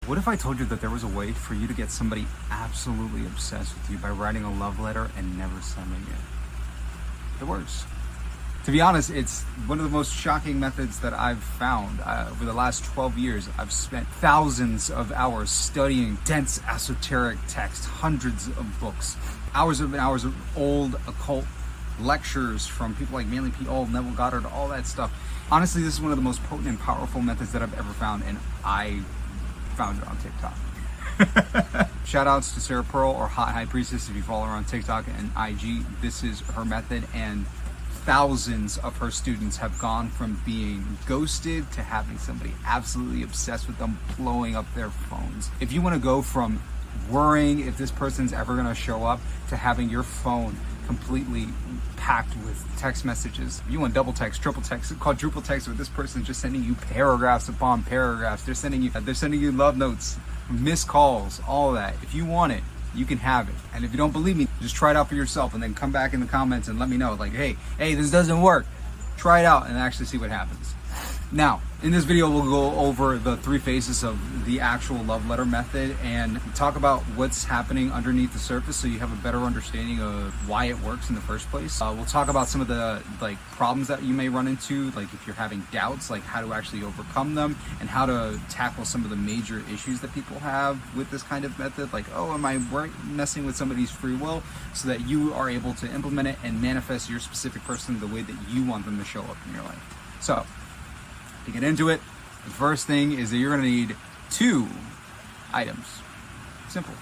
What if I told you that there was a way for you to get somebody absolutely obsessed with you by writing a love letter and never sending it? It works. To be honest, it's one of the most shocking methods that I've found. Over the last 12 years, I've spent thousands of hours studying dense esoteric text, hundreds of books, hours and hours of old occult lectures from people like Manly P. Old, Neville, Goddard, all that stuff. Honestly, this is one of the most potent and powerful methods that I've ever found, and I found it on TikTok. Shout outs to Sarah Pearl, or Hot High Priestess, if you follow her on TikTok and IG. This is her method, and thousands of her students have gone from being ghosted to having somebody absolutely obsessed with them, blowing up their phones. If you want to go from worrying if this person's ever going to show up to having your phone completely packed with text messages, if you want double text, triple text, quadruple text, where this person's just sending you paragraphs upon paragraphs, they're sending you love notes, missed calls, all that. If you want it, you can have it. And if you don't believe me, just try it out for yourself and then come back in the comments and let me know, like, hey, this doesn't work. Try it out and actually see what happens. Now, in this video, we'll go over the 3 phases of the actual love letter method and talk about what's happening underneath the surface so you have a better understanding of why it works in the first place. We'll talk about some of the problems that you may run into, like if you're having doubts, like how to actually overcome them and how to tackle some of the major issues that people have with this kind of method, like, oh, am I messing with somebody's free will, so that you are able to implement it and manifest your specific person the way that you want them to show up in your life. So, to get into it, the first thing is that you're going to need 2 items. Simple.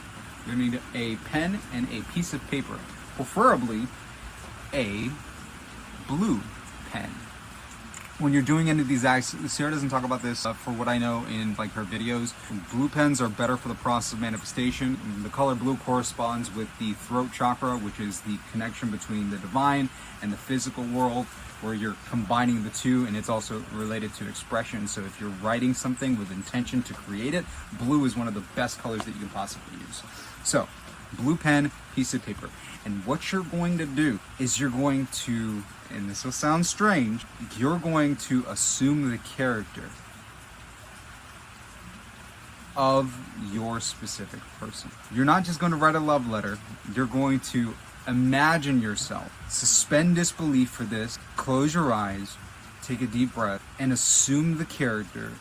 You're going to need a pen and a piece of paper, preferably a blue pen. When you're doing any of these acts, Sarah doesn't talk about this for what I know in her videos. Blue pens are better for the process of manifestation. The color blue corresponds with the throat chakra, which is the connection between the divine and the physical world, where you're combining the two, and it's also related to expression. So if you're writing something with intention to create it, blue is one of the best colors that you can possibly use. So, blue pen, piece of paper. And what you're going to do is you're going to, and this will sound strange, you're going to assume the character of your specific person. You're not just going to write a love letter, you're going to imagine yourself, suspend disbelief for this, close your eyes, take a deep breath, and assume the character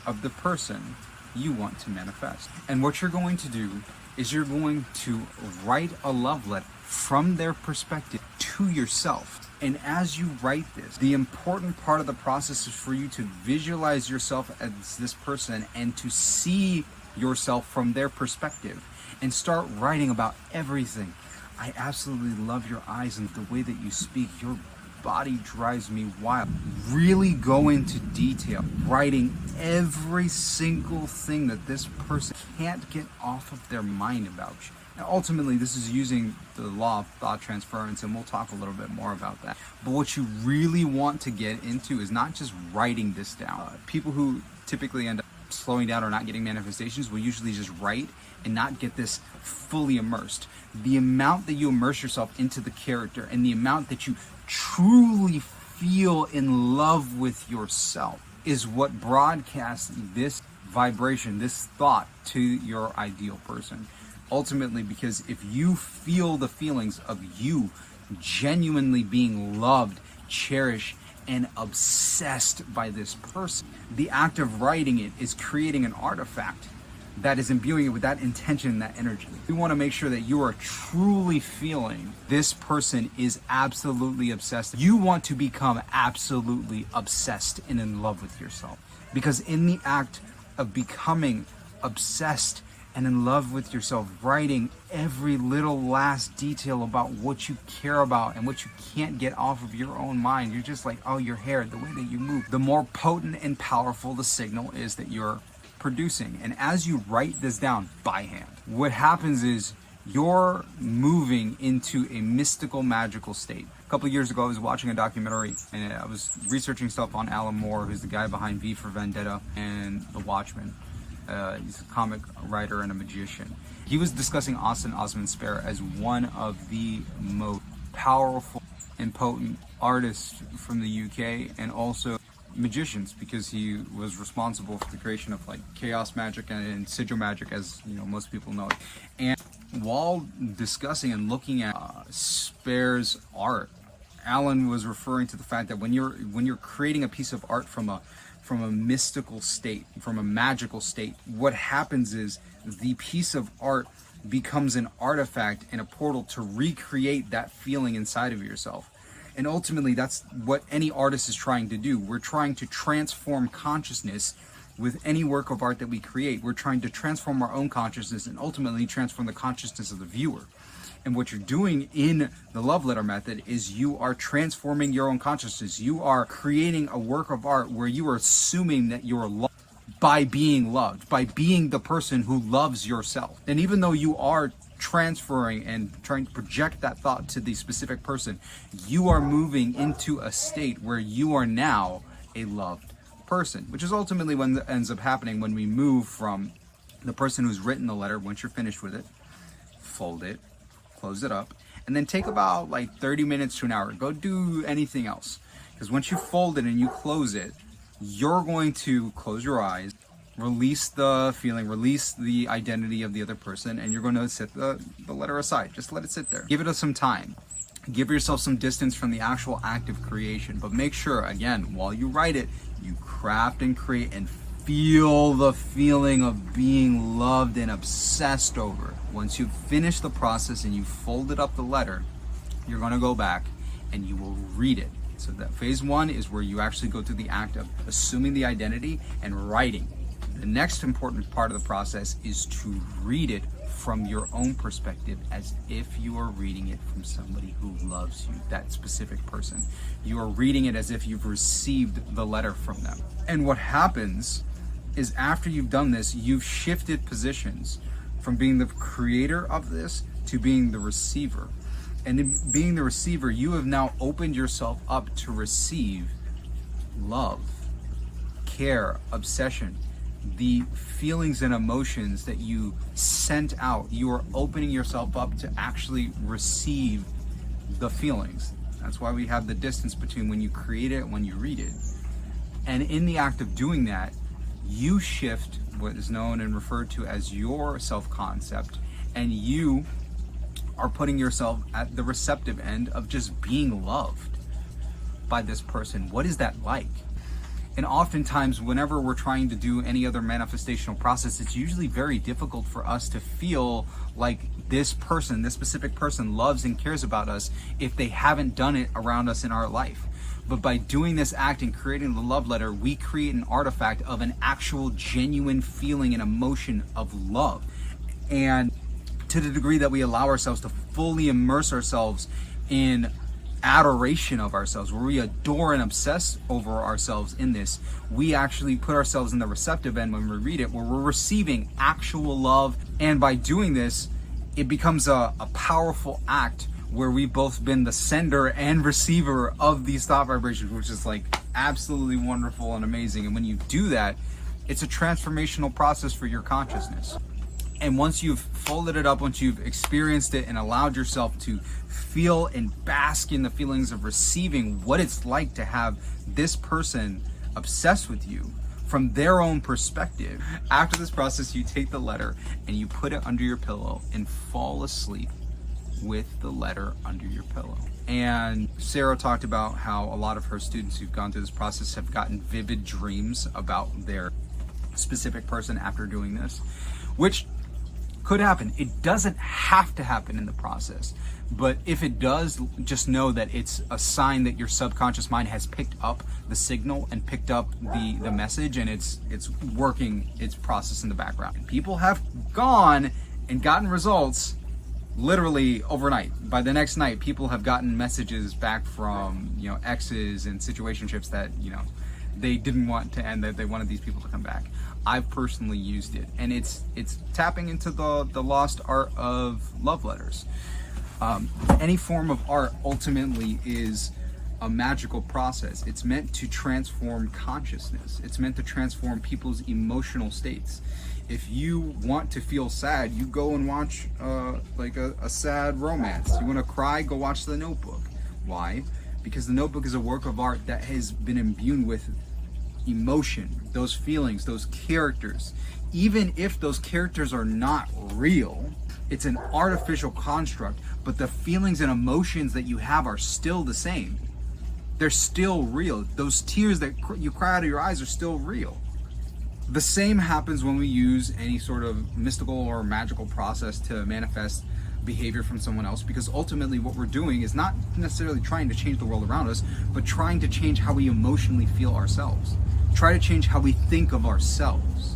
of the person you want to manifest. And what you're going to do is you're going to write a love letter from their perspective to yourself. And as you write this, the important part of the process is for you to visualize yourself as this person and to see yourself from their perspective and start writing about everything. I absolutely love your eyes and the way that you speak. Your body drives me wild. Really go into detail, writing every single thing that this person can't get off of their mind about you. Now, ultimately, this is using the law of thought transference, and we'll talk a little bit more about that. But what you really want to get into is not just writing this down. People who typically end up slowing down or not getting manifestations will usually just write and not get this fully immersed. The amount that you immerse yourself into the character and the amount that you truly feel in love with yourself is what broadcasts this vibration, this thought to your ideal person. Ultimately, because if you feel the feelings of you genuinely being loved, cherished, and obsessed by this person, the act of writing it is creating an artifact that is imbuing it with that intention and that energy. You want to make sure that you are truly feeling this person is absolutely obsessed. You want to become absolutely obsessed and in love with yourself. Because in the act of becoming obsessed and in love with yourself, writing every little last detail about what you care about and what you can't get off of your own mind. You're just like, oh, your hair, the way that you move. The more potent and powerful the signal is that you're producing. And as you write this down by hand, what happens is you're moving into a mystical, magical state. A couple of years ago, I was watching a documentary and I was researching stuff on Alan Moore, who's the guy behind V for Vendetta and The Watchmen. He's a comic writer and a magician. He was discussing Austin Osman Spare as one of the most powerful and potent artists from the UK, and also magicians, because he was responsible for the creation of like chaos magic and sigil magic, as you know, most people know it. And while discussing and looking at Spare's art, Alan was referring to the fact that when you're creating a piece of art from a mystical state, from a magical state, what happens is the piece of art becomes an artifact and a portal to recreate that feeling inside of yourself. And ultimately, that's what any artist is trying to do. We're trying to transform consciousness with any work of art that we create. We're trying to transform our own consciousness and ultimately transform the consciousness of the viewer. And what you're doing in the love letter method is you are transforming your own consciousness. You are creating a work of art where you are assuming that you're loved by being loved, by being the person who loves yourself. And even though you are transferring and trying to project that thought to the specific person, you are moving into a state where you are now a loved person, which is ultimately what ends up happening when we move from the person who's written the letter. Once you're finished with it, fold it, close it up, and then take about like 30 minutes to an hour. Go do anything else, because once you fold it and you close it, you're going to close your eyes, release the feeling, release the identity of the other person, and you're going to set the letter aside. Just let it sit there. Give it some time. Give yourself some distance from the actual act of creation. But make sure, again, while you write it, you craft and create and feel the feeling of being loved and obsessed over. Once you've finished the process and you've folded up the letter, you're going to go back and you will read it. So that phase one is where you actually go through the act of assuming the identity and writing. The next important part of the process is to read it from your own perspective, as if you are reading it from somebody who loves you, that specific person. You are reading it as if you've received the letter from them. And what happens is, after you've done this, you've shifted positions from being the creator of this to being the receiver. And in being the receiver, you have now opened yourself up to receive love, care, obsession, the feelings and emotions that you sent out. You are opening yourself up to actually receive the feelings. That's why we have the distance between when you create it and when you read it. And in the act of doing that, you shift what is known and referred to as your self-concept, and you are putting yourself at the receptive end of just being loved by this person. What is that like? And oftentimes, whenever we're trying to do any other manifestational process, it's usually very difficult for us to feel like this person, this specific person, loves and cares about us if they haven't done it around us in our life. But by doing this act and creating the love letter, we create an artifact of an actual genuine feeling and emotion of love. And to the degree that we allow ourselves to fully immerse ourselves in adoration of ourselves, where we adore and obsess over ourselves in this, we actually put ourselves in the receptive end when we read it, where we're receiving actual love. And by doing this, it becomes a powerful act where we've both been the sender and receiver of these thought vibrations, which is like absolutely wonderful and amazing. And when you do that, it's a transformational process for your consciousness. And once you've folded it up, once you've experienced it and allowed yourself to feel and bask in the feelings of receiving what it's like to have this person obsessed with you from their own perspective, after this process, you take the letter and you put it under your pillow and fall asleep with the letter under your pillow. And Sarah talked about how a lot of her students who've gone through this process have gotten vivid dreams about their specific person after doing this, which could happen. It doesn't have to happen in the process, but if it does, just know that it's a sign that your subconscious mind has picked up the signal and picked up the message, and it's working its process in the background. People have gone and gotten results literally overnight. By the next night, people have gotten messages back from, you know, exes and situationships that, you know, they didn't want to end, that they wanted these people to come back. I've personally used it, and it's tapping into the lost art of love letters. Any form of art ultimately is a magical process. It's meant to transform consciousness. It's meant to transform people's emotional states. If you want to feel sad, you go and watch like a sad romance. You want to cry, go watch The Notebook. Why? Because The Notebook is a work of art that has been imbued with emotion, those feelings, those characters, even if those characters are not real, it's an artificial construct, but the feelings and emotions that you have are still the same. They're still real. Those tears that you cry out of your eyes are still real. The same happens when we use any sort of mystical or magical process to manifest behavior from someone else, because ultimately what we're doing is not necessarily trying to change the world around us, but trying to change how we emotionally feel ourselves. Try to change how we think of ourselves.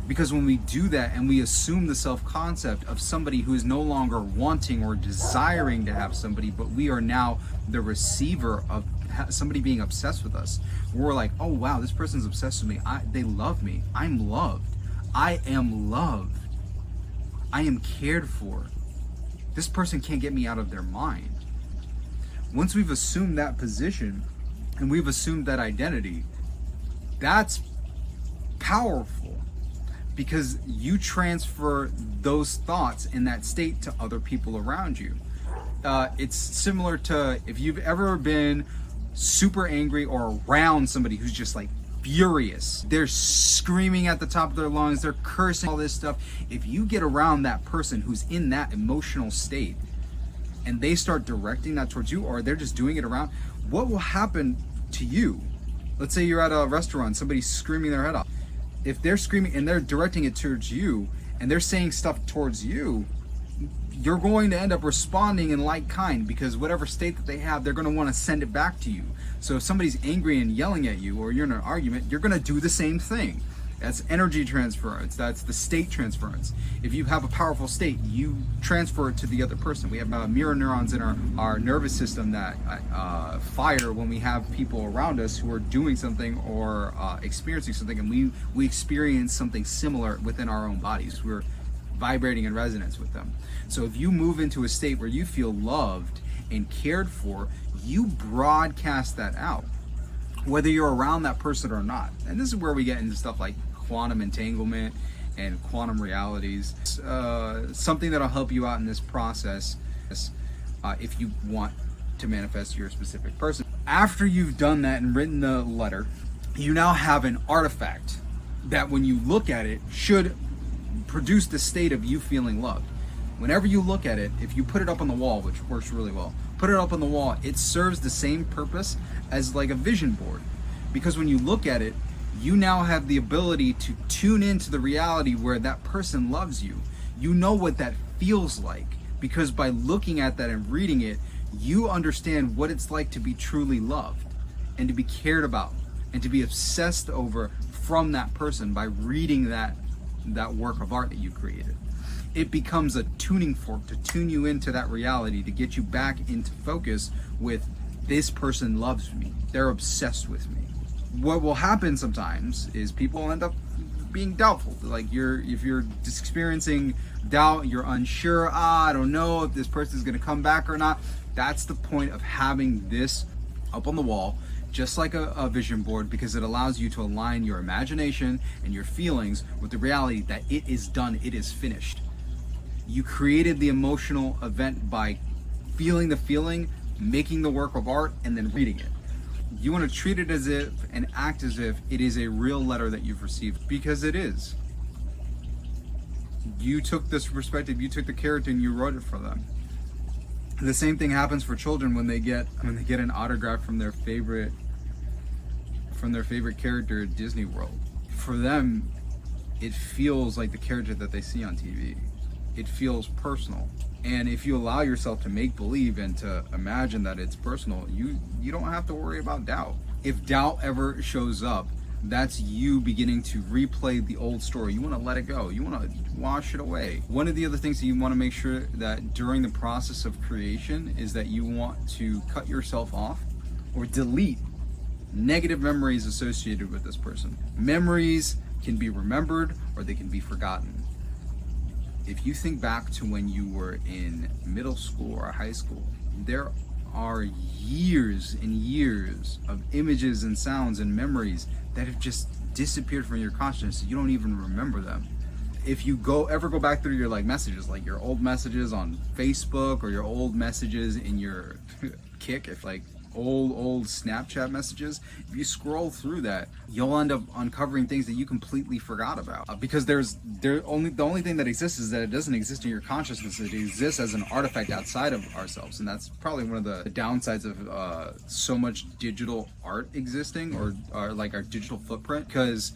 Because when we do that and we assume the self-concept of somebody who is no longer wanting or desiring to have somebody, but we are now the receiver of somebody being obsessed with us, we're like, oh wow, this person's obsessed with me. They love me. I'm loved. I am loved. I am cared for. This person can't get me out of their mind. Once we've assumed that position and we've assumed that identity, that's powerful, because you transfer those thoughts in that state to other people around you. It's similar to if you've ever been super angry or around somebody who's just like furious. They're screaming at the top of their lungs, they're cursing, all this stuff. If you get around that person who's in that emotional state and they start directing that towards you, or they're just doing it around, what will happen to you? Let's say you're at a restaurant, somebody's screaming their head off. If they're screaming and they're directing it towards you and they're saying stuff towards you, you're going to end up responding in like kind, because whatever state that they have, they're going to want to send it back to you. So if somebody's angry and yelling at you, or you're in an argument, you're going to do the same thing. That's energy transference. That's the state transference. If you have a powerful state, you transfer it to the other person. We have mirror neurons in our nervous system that fire when we have people around us who are doing something or experiencing something, and we experience something similar within our own bodies. We're vibrating in resonance with them. So if you move into a state where you feel loved and cared for, you broadcast that out, whether you're around that person or not. And this is where we get into stuff like quantum entanglement and quantum realities. Something that'll help you out in this process if you want to manifest your specific person. After you've done that and written the letter, you now have an artifact that when you look at it should produce the state of you feeling loved. Whenever you look at it, if you put it up on the wall, which works really well, put it up on the wall, it serves the same purpose as like a vision board. Because when you look at it, you now have the ability to tune into the reality where that person loves you. You know what that feels like, because by looking at that and reading it, you understand what it's like to be truly loved and to be cared about and to be obsessed over from that person by reading that work of art that you created. It becomes a tuning fork to tune you into that reality, to get you back into focus with, this person loves me, they're obsessed with me. What will happen sometimes is people end up being doubtful. Like if you're just experiencing doubt, you're unsure, I don't know if this person is going to come back or not. That's the point of having this up on the wall, just like a vision board, because it allows you to align your imagination and your feelings with the reality that it is done, it is finished. You created the emotional event by feeling the feeling, making the work of art, and then reading it. You want to treat it as if and act as if it is a real letter that you've received, because it is. You took this perspective, you took the character and you wrote it for them. The same thing happens for children when they get an autograph from their favorite character at Disney World. For them, it feels like the character that they see on TV. It feels personal. And if you allow yourself to make believe and to imagine that it's personal, you don't have to worry about doubt. If doubt ever shows up, that's you beginning to replay the old story. You want to let it go. You want to wash it away. One of the other things that you want to make sure that during the process of creation is that you want to cut yourself off or delete negative memories associated with this person. Memories can be remembered or they can be forgotten. If you think back to when you were in middle school or high school, there are years and years of images and sounds and memories that have just disappeared from your consciousness. You don't even remember them. If you ever go back through your messages, like your old messages on Facebook or your old messages in your Kick, if old Snapchat messages, if you scroll through that, you'll end up uncovering things that you completely forgot about. Because the only thing that exists is that it doesn't exist in your consciousness. It exists as an artifact outside of ourselves, and that's probably one of the downsides of so much digital art existing, or like our digital footprint, because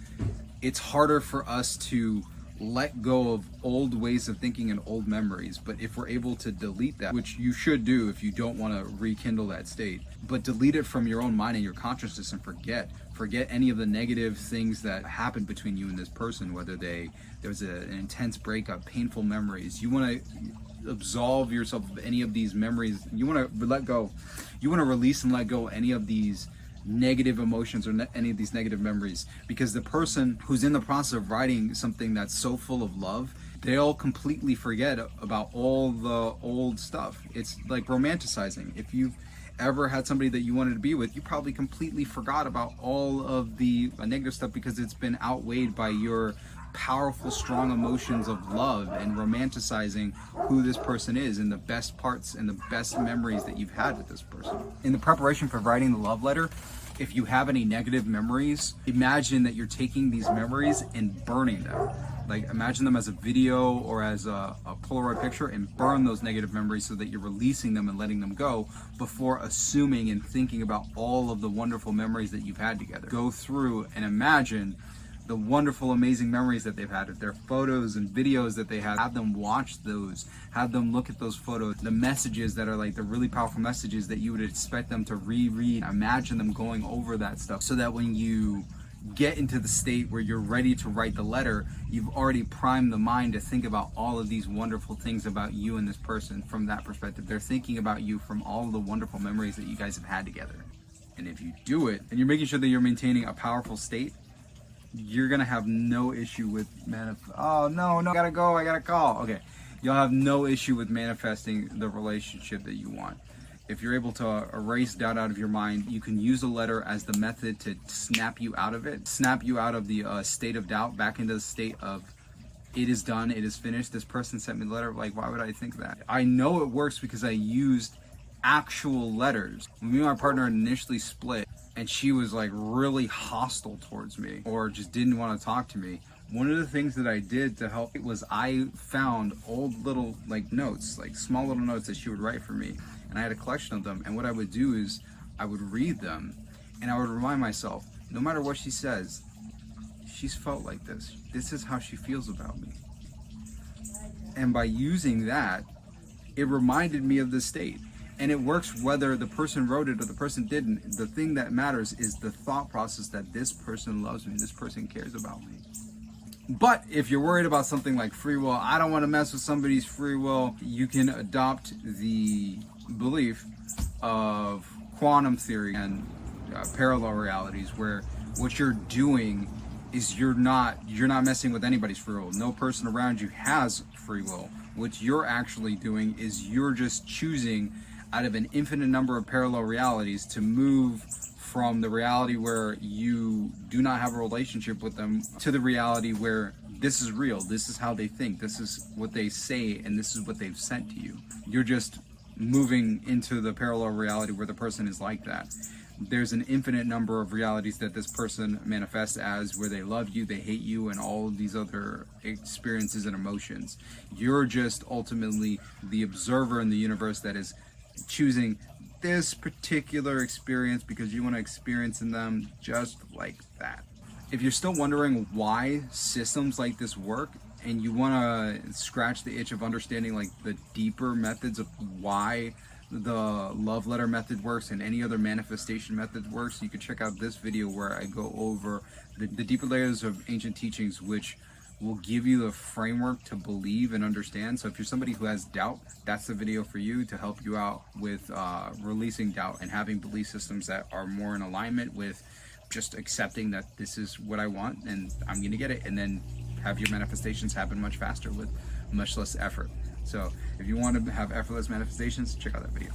it's harder for us to let go of old ways of thinking and old memories. But if we're able to delete that, which you should do if you don't want to rekindle that state, but delete it from your own mind and your consciousness, and forget any of the negative things that happened between you and this person, whether there was an intense breakup, painful memories. You want to absolve yourself of any of these memories. You want to let go. You want to release and let go any of these negative emotions or any of these negative memories, because the person who's in the process of writing something that's so full of love, they'll completely forget about all the old stuff. It's like romanticizing. If you've ever had somebody that you wanted to be with, you probably completely forgot about all of the negative stuff because it's been outweighed by your powerful, strong emotions of love and romanticizing who this person is and the best parts and the best memories that you've had with this person. In the preparation for writing the love letter, if you have any negative memories, imagine that you're taking these memories and burning them. Like, imagine them as a video or as a Polaroid picture, and burn those negative memories so that you're releasing them and letting them go before assuming and thinking about all of the wonderful memories that you've had together. Go through and imagine the wonderful, amazing memories that they've had, if they're photos and videos that they have them watch those, have them look at those photos, the messages that are like the really powerful messages that you would expect them to reread. Imagine them going over that stuff so that when you get into the state where you're ready to write the letter, you've already primed the mind to think about all of these wonderful things about you and this person from that perspective. They're thinking about you from all of the wonderful memories that you guys have had together. And if you do it, and you're making sure that you're maintaining a powerful state, you're gonna have no issue with oh no, I gotta go, I gotta call. Okay, you'll have no issue with manifesting the relationship that you want. If you're able to erase doubt out of your mind, you can use a letter as the method to snap you out of it, snap you out of the state of doubt back into the state of it is done, it is finished. This person sent me the letter. Like, why would I think that? I know it works because I used actual letters. When me and my partner initially split, and she was like really hostile towards me or just didn't want to talk to me, one of the things that I did to help was I found old little like notes, like small little notes that she would write for me, and I had a collection of them. And what I would do is I would read them and I would remind myself, no matter what she says, she's felt like this. This is how she feels about me. And by using that, it reminded me of the state. And it works whether the person wrote it or the person didn't. The thing that matters is the thought process that this person loves me, this person cares about me. But if you're worried about something like free will, I don't want to mess with somebody's free will, you can adopt the belief of quantum theory and parallel realities, where what you're doing is you're not messing with anybody's free will. No person around you has free will. What you're actually doing is you're just choosing out of an infinite number of parallel realities to move from the reality where you do not have a relationship with them to the reality where this is real, this is how they think, this is what they say, and this is what they've sent to you. You're just moving into the parallel reality where the person is like that. There's an infinite number of realities that this person manifests as, where they love you, they hate you, and all of these other experiences and emotions. You're just ultimately the observer in the universe that is choosing this particular experience because you want to experience in them just like that. If you're still wondering why systems like this work, and you want to scratch the itch of understanding like the deeper methods of why the love letter method works and any other manifestation method works, you can check out this video where I go over the deeper layers of ancient teachings, which will give you the framework to believe and understand. So if you're somebody who has doubt, that's the video for you to help you out with releasing doubt and having belief systems that are more in alignment with just accepting that this is what I want and I'm gonna get it, and then have your manifestations happen much faster with much less effort. So if you want to have effortless manifestations, check out that video.